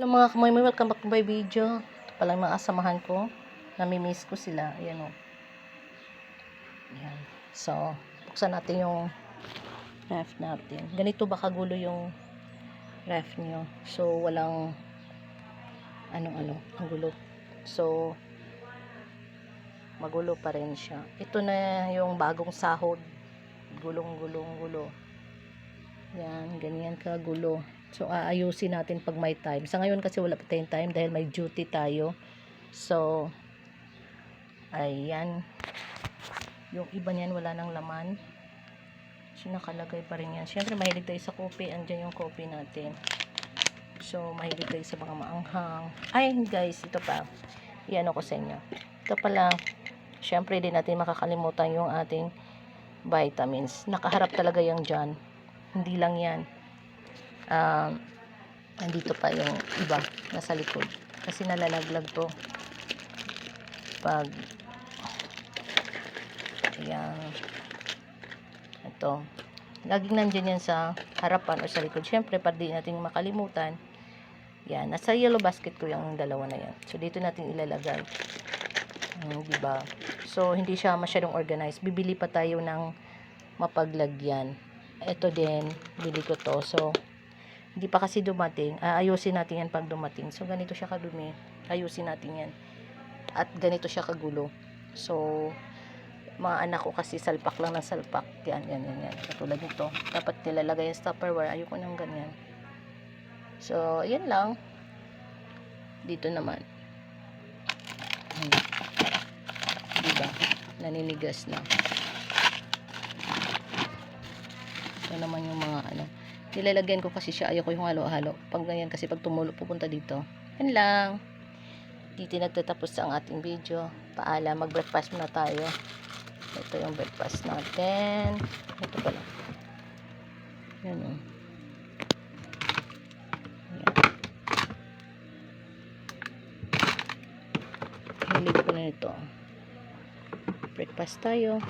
Hello mga kamoy, welcome back to my video. Ito pala yung mga asamahan ko. Namimiss ko sila. Ayan o. Ayan. So, buksan natin yung ref natin. Ganito ba kagulo yung ref nyo? So, walang ano-ano, ang gulo. So, magulo pa rin siya. Ito na yung bagong sahod. Gulong-gulong-gulo. Yan, ganyan kagulo. So, aayusin natin pag may time. Sa ngayon kasi wala pa tayong time dahil may duty tayo. So, ayan. Yung iba niyan wala nang laman. So, nakalagay pa rin yan. Siyempre, mahilig tayo sa coffee. Andyan yung coffee natin. So, mahilig tayo sa mga maanghang. Ay, guys, ito pa. Iyan ako sa inyo. Ito pala, siyempre, din natin makakalimutan yung ating vitamins. Nakaharap talaga yung dyan. Hindi lang yan. Nandito pa yung iba nasa likod kasi nalalaglag to pag ayan, ito laging nandiyan yan sa harapan o sa likod. Syempre para di natin makalimutan yan, nasa yellow basket ko yung dalawa na yan. So dito natin ilalagay, diba? So hindi siya masyadong organized. Bibili pa tayo ng mapaglagyan. Ito din bili ko to. So hindi pa kasi dumating. Ayusin natin yan pag dumating. So, ganito siya kadumi. Ayusin natin yan. At ganito siya kagulo. So, mga anak ko kasi salpak lang ng salpak. Yan. Katulad nito. Dapat nilalagay yung Tupperware. Ayoko nang ganyan. So, yan lang. Dito naman. Diba? Naninigas na. Ito naman yung mga ano. Nilalagyan ko kasi siya, ayoko yung halo-halo. Pag ganyan kasi pag tumulo pupunta dito. Yan lang. Dito nagtatapos ang ating video. Paalam, mag-breakfast muna tayo. Ito yung breakfast natin. Ito pala. Yan o. Hilig ko na ito. Breakfast tayo.